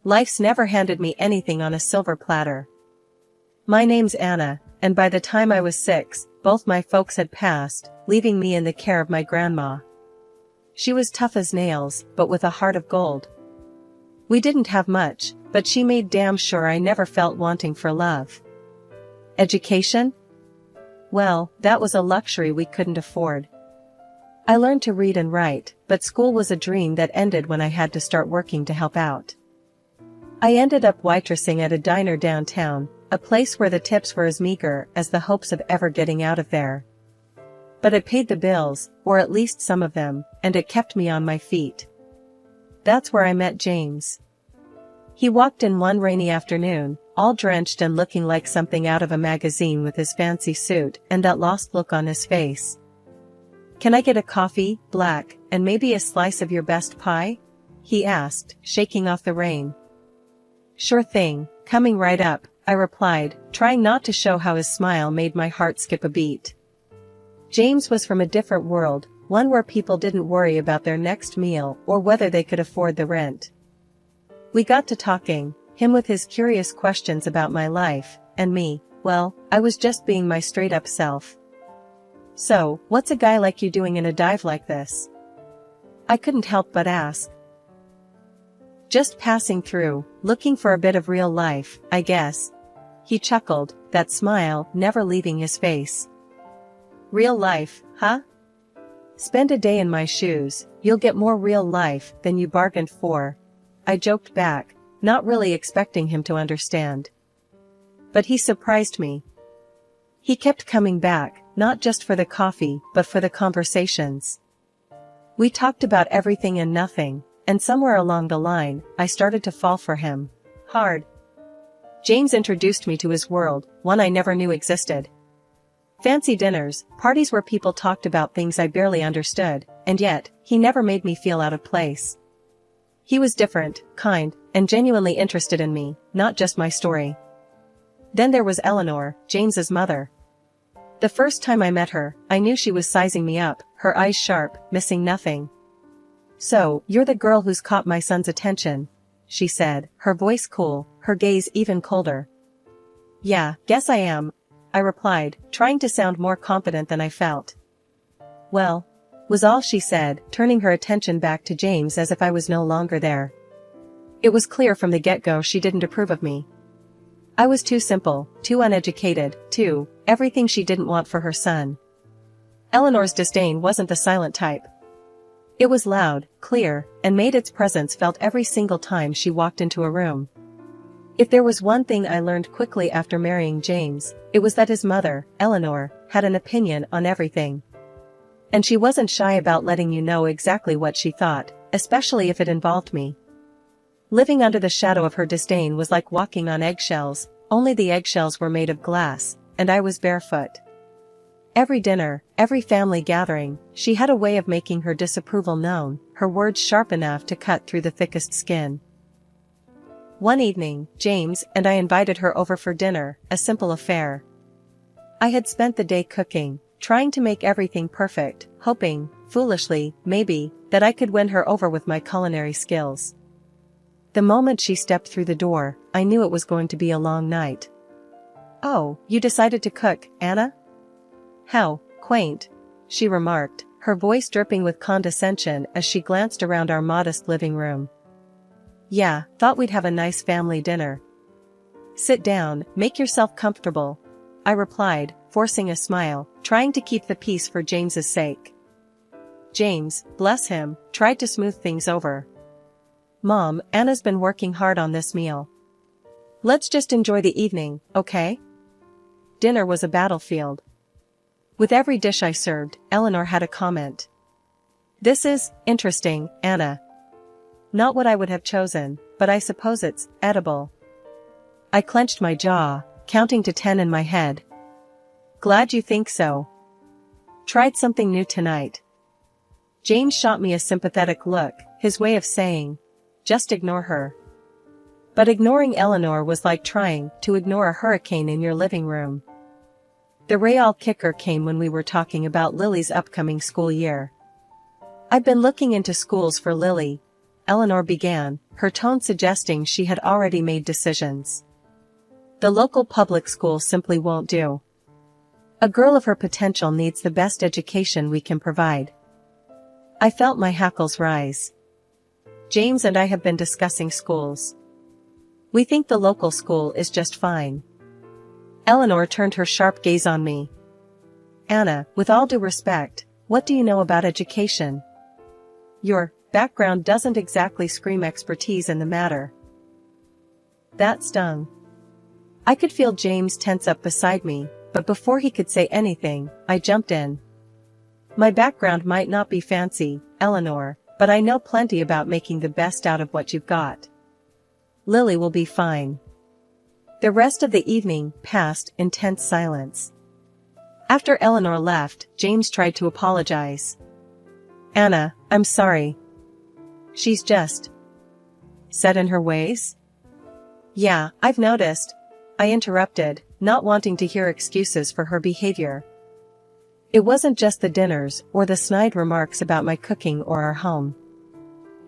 Life's never handed me anything on a silver platter. My name's Anna, and by the time I was 6, both my folks had passed, leaving me in the care of my grandma. She was tough as nails, but with a heart of gold. We didn't have much, but she made damn sure I never felt wanting for love. Education? Well, that was a luxury we couldn't afford. I learned to read and write, but school was a dream that ended when I had to start working to help out. I ended up waitressing at a diner downtown, a place where the tips were as meager as the hopes of ever getting out of there. But it paid the bills, or at least some of them, and it kept me on my feet. That's where I met James. He walked in one rainy afternoon, all drenched and looking like something out of a magazine with his fancy suit and that lost look on his face. "Can I get a coffee, black, and maybe a slice of your best pie?" he asked, shaking off the rain. "Sure thing, coming right up," I replied, trying not to show how his smile made my heart skip a beat. James was from a different world, one where people didn't worry about their next meal or whether they could afford the rent. We got to talking, him with his curious questions about my life, and me, well, I was just being my straight-up self. "So, what's a guy like you doing in a dive like this?" I couldn't help but ask. "Just passing through, looking for a bit of real life, I guess." He chuckled, that smile never leaving his face. "Real life, huh? Spend a day in my shoes, you'll get more real life than you bargained for," I joked back, not really expecting him to understand. But he surprised me. He kept coming back, not just for the coffee, but for the conversations. We talked about everything and nothing, and somewhere along the line, I started to fall for him. Hard. James introduced me to his world, one I never knew existed. Fancy dinners, parties where people talked about things I barely understood, and yet, he never made me feel out of place. He was different, kind, and genuinely interested in me, not just my story. Then there was Eleanor, James's mother. The first time I met her, I knew she was sizing me up, her eyes sharp, missing nothing. "So, you're the girl who's caught my son's attention," she said, her voice cool, her gaze even colder. "Yeah, guess I am," I replied, trying to sound more confident than I felt. "Well," was all she said, turning her attention back to James as if I was no longer there. It was clear from the get-go she didn't approve of me. I was too simple, too uneducated, too everything she didn't want for her son. Eleanor's disdain wasn't the silent type. It was loud, clear, and made its presence felt every single time she walked into a room. If there was one thing I learned quickly after marrying James, it was that his mother, Eleanor, had an opinion on everything. And she wasn't shy about letting you know exactly what she thought, especially if it involved me. Living under the shadow of her disdain was like walking on eggshells, only the eggshells were made of glass, and I was barefoot. Every dinner, every family gathering, she had a way of making her disapproval known, her words sharp enough to cut through the thickest skin. One evening, James and I invited her over for dinner, a simple affair. I had spent the day cooking, trying to make everything perfect, hoping, foolishly, maybe, that I could win her over with my culinary skills. The moment she stepped through the door, I knew it was going to be a long night. "Oh, you decided to cook, Anna? How quaint," she remarked, her voice dripping with condescension as she glanced around our modest living room. "Yeah, thought we'd have a nice family dinner." "Sit down, make yourself comfortable," I replied, forcing a smile, trying to keep the peace for James's sake. James, bless him, tried to smooth things over. "Mom, Anna's been working hard on this meal. Let's just enjoy the evening, okay?" Dinner was a battlefield. With every dish I served, Eleanor had a comment. "This is interesting, Anna. Not what I would have chosen, but I suppose it's edible." I clenched my jaw, counting to 10 in my head. "Glad you think so. Tried something new tonight." James shot me a sympathetic look, his way of saying, "Just ignore her." But ignoring Eleanor was like trying to ignore a hurricane in your living room. The real kicker came when we were talking about Lily's upcoming school year. I've been looking into schools for Lily, Eleanor began, her tone suggesting she had already made decisions. The local public school simply won't do. A girl of her potential needs the best education we can provide. I felt my hackles rise. James and I have been discussing schools. We think the local school is just fine. Eleanor turned her sharp gaze on me. Anna, with all due respect, what do you know about education? Your background doesn't exactly scream expertise in the matter. That stung. I could feel James tense up beside me, but before he could say anything, I jumped in. My background might not be fancy, Eleanor, but I know plenty about making the best out of what you've got. Lily will be fine. The rest of the evening passed in tense silence. After Eleanor left, James tried to apologize. Anna, I'm sorry. She's just set in her ways? Yeah, I've noticed. I interrupted, not wanting to hear excuses for her behavior. It wasn't just the dinners or the snide remarks about my cooking or our home.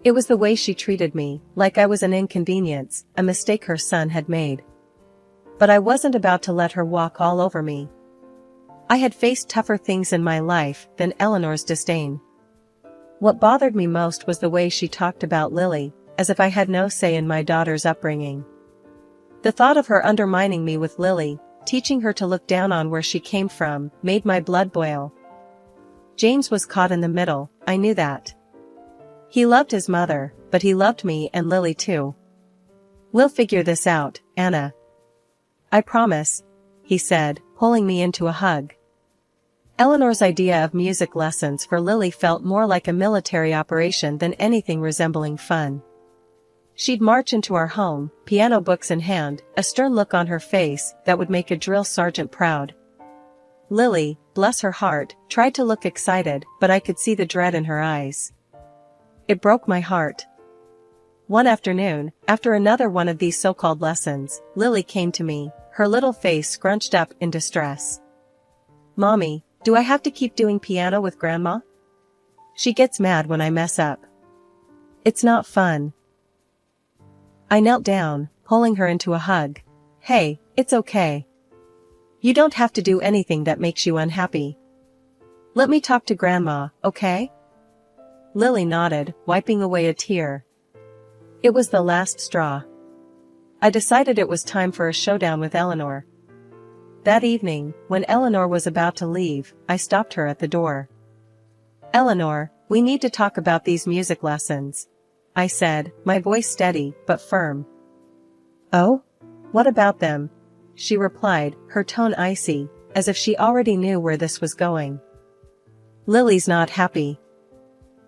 It was the way she treated me, like I was an inconvenience, a mistake her son had made. But I wasn't about to let her walk all over me. I had faced tougher things in my life than Eleanor's disdain. What bothered me most was the way she talked about Lily, as if I had no say in my daughter's upbringing. The thought of her undermining me with Lily, teaching her to look down on where she came from, made my blood boil. James was caught in the middle, I knew that. He loved his mother, but he loved me and Lily too. We'll figure this out, Anna. I promise, he said, pulling me into a hug. Eleanor's idea of music lessons for Lily felt more like a military operation than anything resembling fun. She'd march into our home, piano books in hand, a stern look on her face that would make a drill sergeant proud. Lily, bless her heart, tried to look excited, but I could see the dread in her eyes. It broke my heart. One afternoon, after another one of these so-called lessons, Lily came to me, her little face scrunched up in distress. Mommy, do I have to keep doing piano with Grandma? She gets mad when I mess up. It's not fun. I knelt down, pulling her into a hug. Hey, it's okay. You don't have to do anything that makes you unhappy. Let me talk to Grandma, okay? Lily nodded, wiping away a tear. It was the last straw. I decided it was time for a showdown with Eleanor. That evening, when Eleanor was about to leave, I stopped her at the door. Eleanor, we need to talk about these music lessons, I said, my voice steady, but firm. Oh? What about them? She replied, her tone icy, as if she already knew where this was going. Lily's not happy.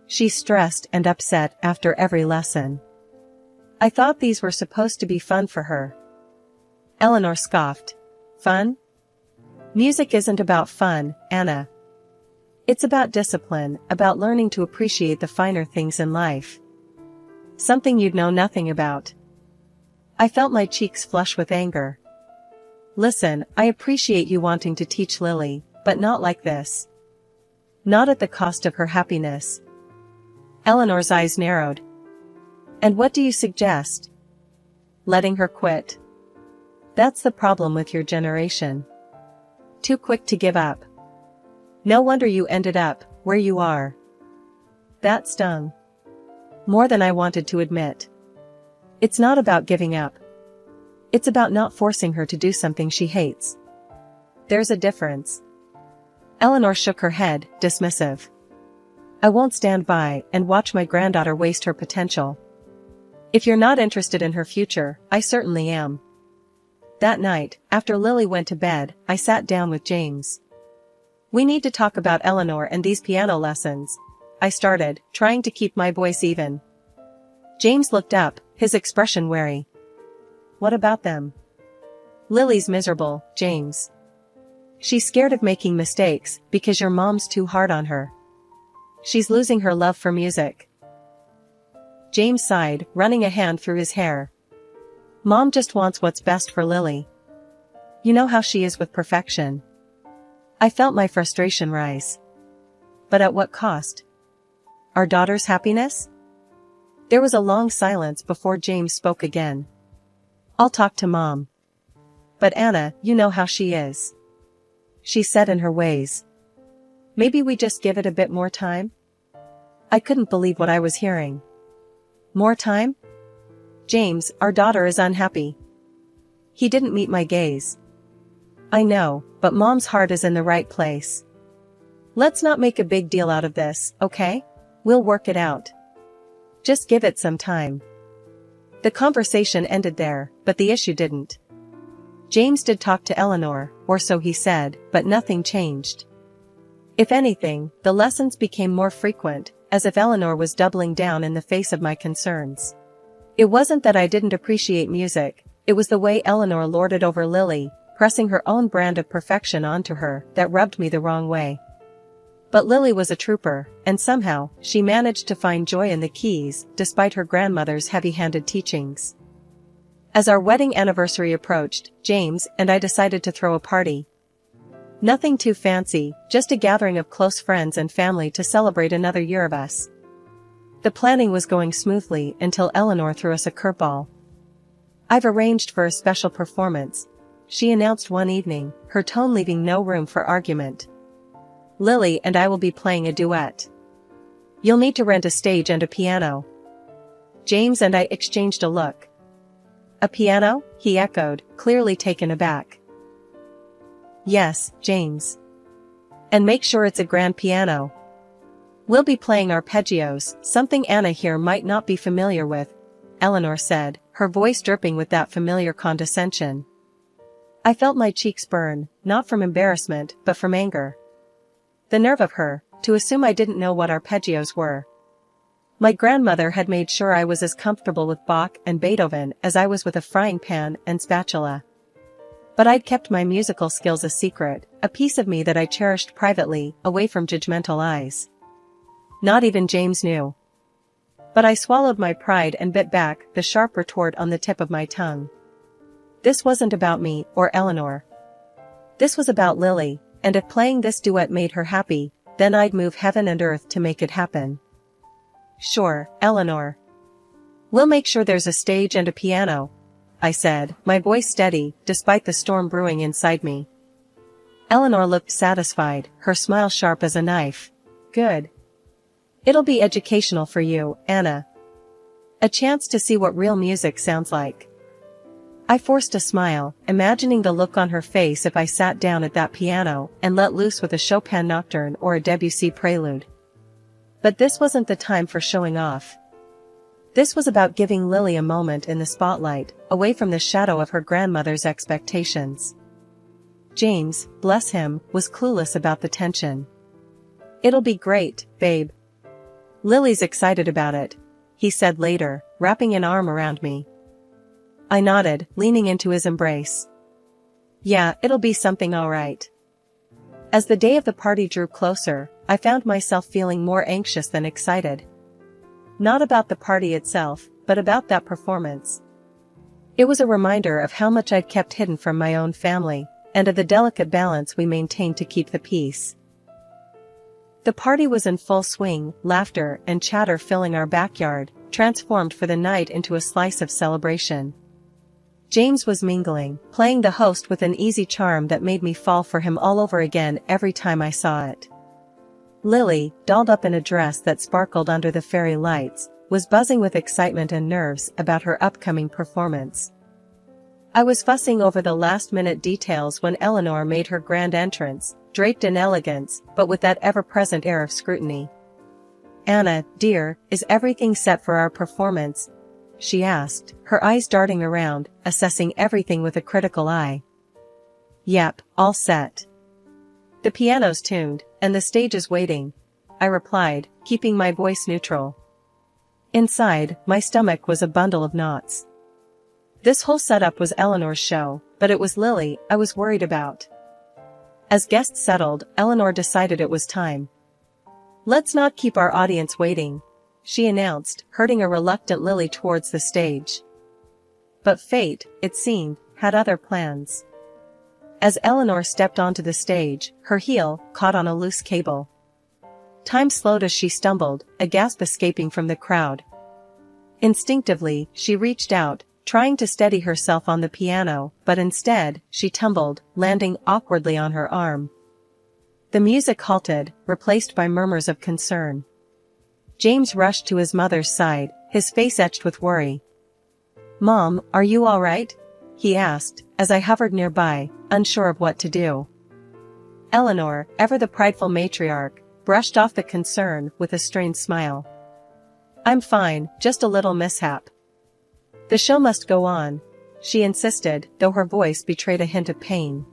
She's stressed and upset after every lesson. I thought these were supposed to be fun for her. Eleanor scoffed. Fun? Music isn't about fun, Anna. It's about discipline, about learning to appreciate the finer things in life. Something you'd know nothing about. I felt my cheeks flush with anger. Listen, I appreciate you wanting to teach Lily, but not like this. Not at the cost of her happiness. Eleanor's eyes narrowed. And what do you suggest? Letting her quit. That's the problem with your generation. Too quick to give up. No wonder you ended up where you are. That stung. More than I wanted to admit. It's not about giving up. It's about not forcing her to do something she hates. There's a difference. Eleanor shook her head, dismissive. I won't stand by and watch my granddaughter waste her potential. If you're not interested in her future, I certainly am. That night, after Lily went to bed, I sat down with James. We need to talk about Eleanor and these piano lessons, I started, trying to keep my voice even. James looked up, his expression wary. What about them? Lily's miserable, James. She's scared of making mistakes because your mom's too hard on her. She's losing her love for music. James sighed, running a hand through his hair. Mom just wants what's best for Lily. You know how she is with perfection. I felt my frustration rise. But at what cost? Our daughter's happiness? There was a long silence before James spoke again. "I'll talk to Mom. But Anna, you know how she is," she said in her ways. "Maybe we just give it a bit more time?" I couldn't believe what I was hearing. More time? "James, our daughter is unhappy." He didn't meet my gaze. "I know, but Mom's heart is in the right place. Let's not make a big deal out of this, okay? We'll work it out. Just give it some time." The conversation ended there, but the issue didn't. James did talk to Eleanor, or so he said, but nothing changed. If anything, the lessons became more frequent, as if Eleanor was doubling down in the face of my concerns. It wasn't that I didn't appreciate music, it was the way Eleanor lorded over Lily, pressing her own brand of perfection onto her, that rubbed me the wrong way. But Lily was a trooper, and somehow, she managed to find joy in the keys, despite her grandmother's heavy-handed teachings. As our wedding anniversary approached, James and I decided to throw a party. Nothing too fancy, just a gathering of close friends and family to celebrate another year of us. The planning was going smoothly until Eleanor threw us a curveball. "I've arranged for a special performance," she announced one evening, her tone leaving no room for argument. "Lily and I will be playing a duet. You'll need to rent a stage and a piano." James and I exchanged a look. "A piano?" he echoed, clearly taken aback. "Yes, James. And make sure it's a grand piano. We'll be playing arpeggios, something Anna here might not be familiar with," Eleanor said, her voice dripping with that familiar condescension. I felt my cheeks burn, not from embarrassment, but from anger. The nerve of her, to assume I didn't know what arpeggios were. My grandmother had made sure I was as comfortable with Bach and Beethoven as I was with a frying pan and spatula. But I'd kept my musical skills a secret, a piece of me that I cherished privately, away from judgmental eyes. Not even James knew. But I swallowed my pride and bit back the sharp retort on the tip of my tongue. This wasn't about me or Eleanor. This was about Lily, and if playing this duet made her happy, then I'd move heaven and earth to make it happen. "Sure, Eleanor. We'll make sure there's a stage and a piano," I said, my voice steady, despite the storm brewing inside me. Eleanor looked satisfied, her smile sharp as a knife. "Good. It'll be educational for you, Anna. A chance to see what real music sounds like." I forced a smile, imagining the look on her face if I sat down at that piano and let loose with a Chopin nocturne or a Debussy prelude. But this wasn't the time for showing off. This was about giving Lily a moment in the spotlight, away from the shadow of her grandmother's expectations. James, bless him, was clueless about the tension. "It'll be great, babe. Lily's excited about it," he said later, wrapping an arm around me. I nodded, leaning into his embrace. "Yeah, it'll be something all right." As the day of the party drew closer, I found myself feeling more anxious than excited. Not about the party itself, but about that performance. It was a reminder of how much I'd kept hidden from my own family, and of the delicate balance we maintained to keep the peace. The party was in full swing, laughter and chatter filling our backyard, transformed for the night into a slice of celebration. James was mingling, playing the host with an easy charm that made me fall for him all over again every time I saw it. Lily, dolled up in a dress that sparkled under the fairy lights, was buzzing with excitement and nerves about her upcoming performance. I was fussing over the last-minute details when Eleanor made her grand entrance, draped in elegance, but with that ever-present air of scrutiny. "Anna, dear, is everything set for our performance?" she asked, her eyes darting around, assessing everything with a critical eye. "Yep, all set. The piano's tuned, and the stage is waiting," I replied, keeping my voice neutral. Inside, my stomach was a bundle of knots. This whole setup was Eleanor's show, but it was Lily I was worried about. As guests settled, Eleanor decided it was time. "Let's not keep our audience waiting," she announced, herding a reluctant Lily towards the stage. But fate, it seemed, had other plans. As Eleanor stepped onto the stage, her heel caught on a loose cable. Time slowed as she stumbled, a gasp escaping from the crowd. Instinctively, she reached out, trying to steady herself on the piano, but instead, she tumbled, landing awkwardly on her arm. The music halted, replaced by murmurs of concern. James rushed to his mother's side, his face etched with worry. "Mom, are you all right?" he asked, as I hovered nearby, unsure of what to do. Eleanor, ever the prideful matriarch, brushed off the concern with a strained smile. "I'm fine, just a little mishap." "The show must go on," she insisted, though her voice betrayed a hint of pain.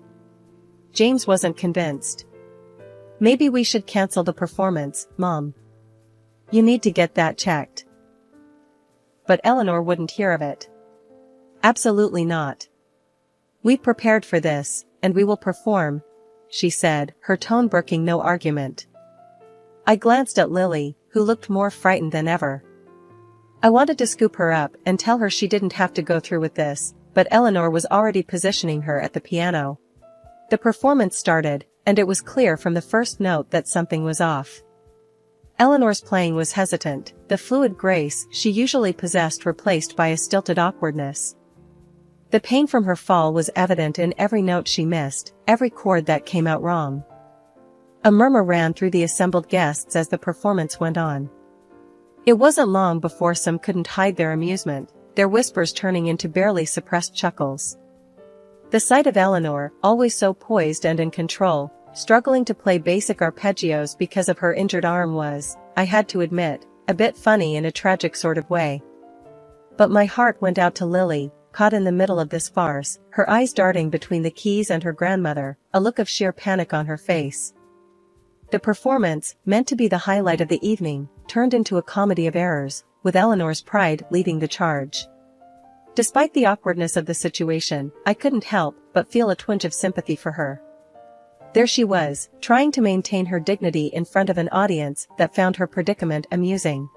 James wasn't convinced. "Maybe we should cancel the performance, Mom. You need to get that checked." But Eleanor wouldn't hear of it. "Absolutely not. We've prepared for this, and we will perform," she said, her tone brooking no argument. I glanced at Lily, who looked more frightened than ever. I wanted to scoop her up and tell her she didn't have to go through with this, but Eleanor was already positioning her at the piano. The performance started, and it was clear from the first note that something was off. Eleanor's playing was hesitant, the fluid grace she usually possessed replaced by a stilted awkwardness. The pain from her fall was evident in every note she missed, every chord that came out wrong. A murmur ran through the assembled guests as the performance went on. It wasn't long before some couldn't hide their amusement, their whispers turning into barely suppressed chuckles. The sight of Eleanor, always so poised and in control, struggling to play basic arpeggios because of her injured arm was, I had to admit, a bit funny in a tragic sort of way. But my heart went out to Lily, caught in the middle of this farce, her eyes darting between the keys and her grandmother, a look of sheer panic on her face. The performance, meant to be the highlight of the evening, turned into a comedy of errors, with Eleanor's pride leading the charge. Despite the awkwardness of the situation, I couldn't help but feel a twinge of sympathy for her. There she was, trying to maintain her dignity in front of an audience that found her predicament amusing.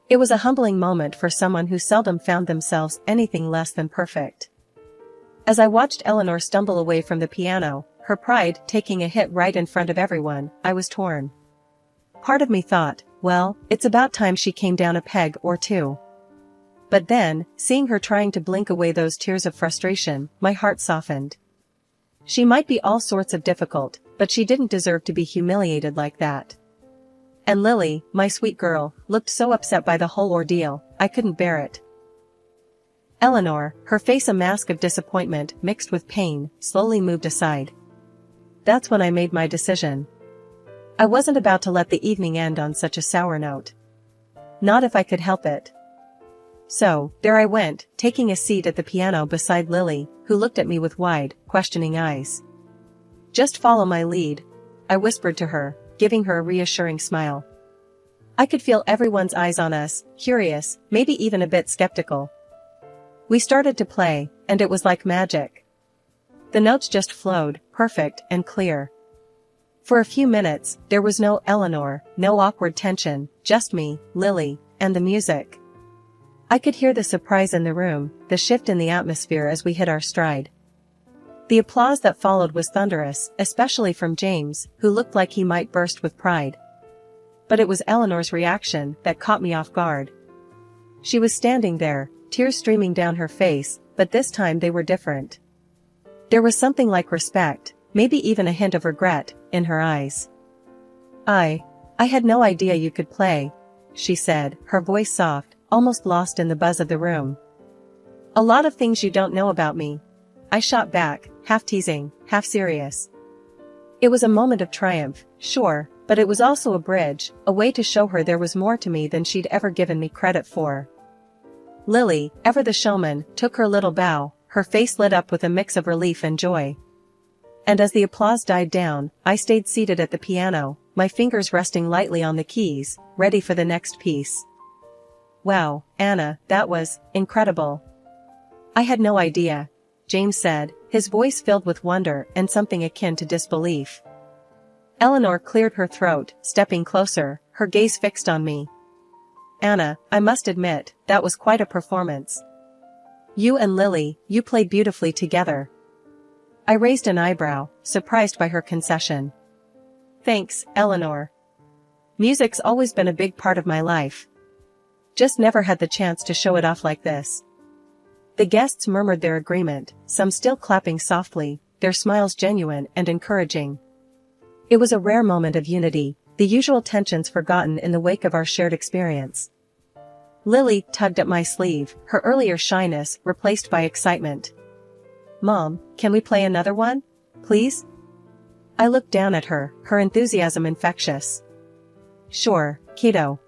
It was a humbling moment for someone who seldom found themselves anything less than perfect. As I watched Eleanor stumble away from the piano, her pride taking a hit right in front of everyone, I was torn. Part of me thought, well, it's about time she came down a peg or two. But then, seeing her trying to blink away those tears of frustration, my heart softened. She might be all sorts of difficult, but she didn't deserve to be humiliated like that. And Lily, my sweet girl, looked so upset by the whole ordeal, I couldn't bear it. Eleanor, her face a mask of disappointment mixed with pain, slowly moved aside. That's when I made my decision. I wasn't about to let the evening end on such a sour note. Not if I could help it. So, there I went, taking a seat at the piano beside Lily, who looked at me with wide, questioning eyes. "Just follow my lead," I whispered to her, giving her a reassuring smile. I could feel everyone's eyes on us, curious, maybe even a bit skeptical. We started to play, and it was like magic. The notes just flowed, perfect and clear. For a few minutes, there was no Eleanor, no awkward tension, just me, Lily, and the music. I could hear the surprise in the room, the shift in the atmosphere as we hit our stride. The applause that followed was thunderous, especially from James, who looked like he might burst with pride. But it was Eleanor's reaction that caught me off guard. She was standing there, tears streaming down her face, but this time they were different. There was something like respect, maybe even a hint of regret, in her eyes. I had no idea you could play," she said, her voice soft, almost lost in the buzz of the room. "A lot of things you don't know about me," I shot back, half teasing, half serious. It was a moment of triumph, sure, but it was also a bridge, a way to show her there was more to me than she'd ever given me credit for. Lily, ever the showman, took her little bow, her face lit up with a mix of relief and joy. And as the applause died down, I stayed seated at the piano, my fingers resting lightly on the keys, ready for the next piece. "Wow, Anna, that was incredible." "I had no idea," James said, his voice filled with wonder and something akin to disbelief. Eleanor cleared her throat, stepping closer, her gaze fixed on me. "Anna, I must admit, that was quite a performance. You and Lily, you played beautifully together." I raised an eyebrow, surprised by her concession. "Thanks, Eleanor. Music's always been a big part of my life." Just never had the chance to show it off like this. The guests murmured their agreement, some still clapping softly, their smiles genuine and encouraging. It was a rare moment of unity, the usual tensions forgotten in the wake of our shared experience. Lily tugged at my sleeve, her earlier shyness replaced by excitement. "Mom, can we play another one? Please?" I looked down at her, her enthusiasm infectious. "Sure, kiddo.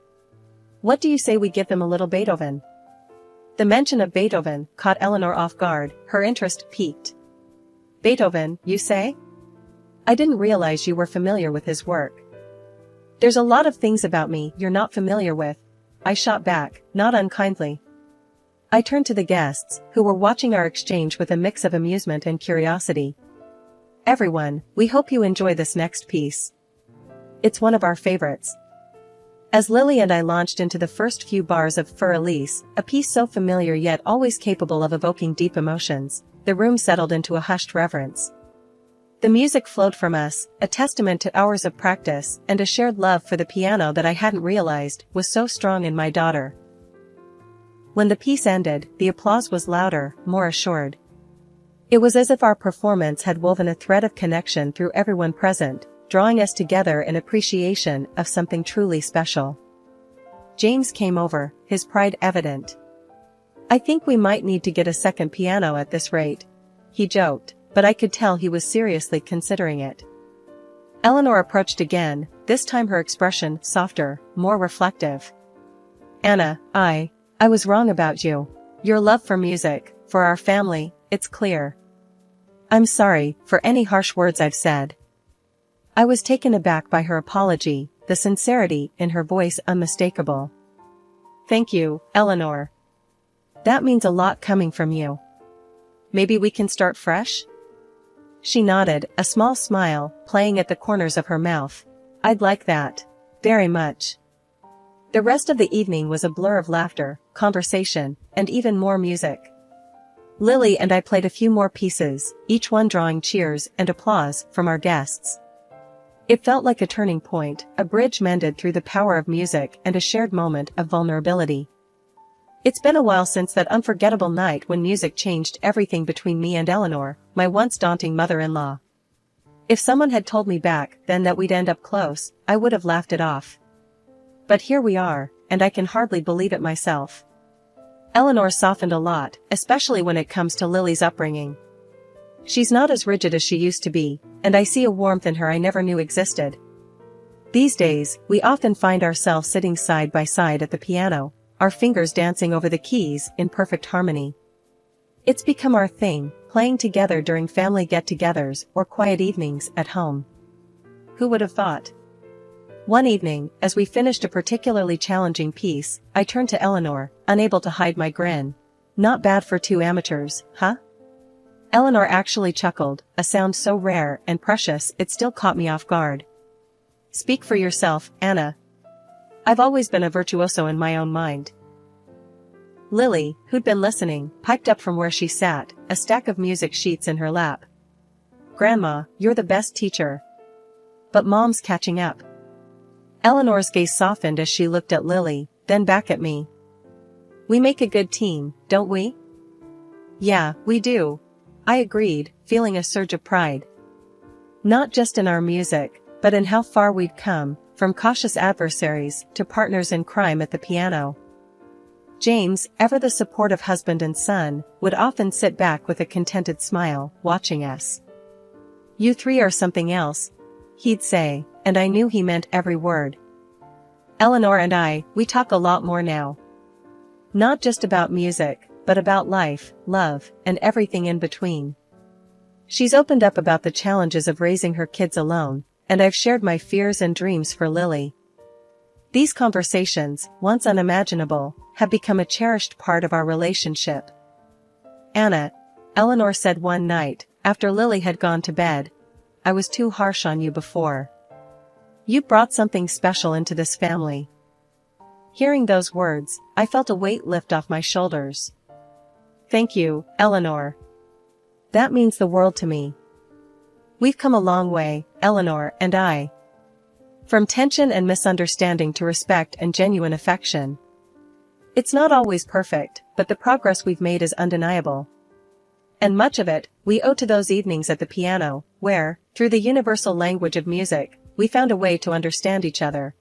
What do you say we give them a little Beethoven?" The mention of Beethoven caught Eleanor off guard, her interest piqued. "Beethoven, you say? I didn't realize you were familiar with his work." "There's a lot of things about me you're not familiar with," I shot back, not unkindly. I turned to the guests, who were watching our exchange with a mix of amusement and curiosity. "Everyone, we hope you enjoy this next piece. It's one of our favorites." As Lily and I launched into the first few bars of For Elise, a piece so familiar yet always capable of evoking deep emotions, the room settled into a hushed reverence. The music flowed from us, a testament to hours of practice and a shared love for the piano that I hadn't realized was so strong in my daughter. When the piece ended, the applause was louder, more assured. It was as if our performance had woven a thread of connection through everyone present, drawing us together in appreciation of something truly special. James came over, his pride evident. "I think we might need to get a second piano at this rate," he joked, but I could tell he was seriously considering it. Eleanor approached again, this time her expression softer, more reflective. "Anna, I was wrong about you. Your love for music, for our family, it's clear. I'm sorry for any harsh words I've said." I was taken aback by her apology, the sincerity in her voice unmistakable. "Thank you, Eleanor. That means a lot coming from you. Maybe we can start fresh?" She nodded, a small smile playing at the corners of her mouth. "I'd like that. Very much." The rest of the evening was a blur of laughter, conversation, and even more music. Lily and I played a few more pieces, each one drawing cheers and applause from our guests. It felt like a turning point, a bridge mended through the power of music and a shared moment of vulnerability. It's been a while since that unforgettable night when music changed everything between me and Eleanor, my once daunting mother-in-law. If someone had told me back then that we'd end up close, I would have laughed it off. But here we are, and I can hardly believe it myself. Eleanor softened a lot, especially when it comes to Lily's upbringing. She's not as rigid as she used to be, and I see a warmth in her I never knew existed. These days, we often find ourselves sitting side by side at the piano, our fingers dancing over the keys in perfect harmony. It's become our thing, playing together during family get-togethers or quiet evenings at home. Who would have thought? One evening, as we finished a particularly challenging piece, I turned to Eleanor, unable to hide my grin. "Not bad for two amateurs, huh?" Eleanor actually chuckled, a sound so rare and precious it still caught me off guard. "Speak for yourself, Anna. I've always been a virtuoso in my own mind." Lily, who'd been listening, piped up from where she sat, a stack of music sheets in her lap. "Grandma, you're the best teacher. But Mom's catching up." Eleanor's gaze softened as she looked at Lily, then back at me. "We make a good team, don't we?" "Yeah, we do," I agreed, feeling a surge of pride. Not just in our music, but in how far we'd come, from cautious adversaries to partners in crime at the piano. James, ever the supportive husband and son, would often sit back with a contented smile, watching us. "You three are something else," he'd say, and I knew he meant every word. Eleanor and we talk a lot more now. Not just about music, but about life, love, and everything in between. She's opened up about the challenges of raising her kids alone, and I've shared my fears and dreams for Lily. These conversations, once unimaginable, have become a cherished part of our relationship. "Anna," Eleanor said one night, after Lily had gone to bed, "I was too harsh on you before. You brought something special into this family." Hearing those words, I felt a weight lift off my shoulders. "Thank you, Eleanor. That means the world to me. We've come a long way, Eleanor and I. From tension and misunderstanding to respect and genuine affection. It's not always perfect, but the progress we've made is undeniable. And much of it, we owe to those evenings at the piano, where, through the universal language of music, we found a way to understand each other.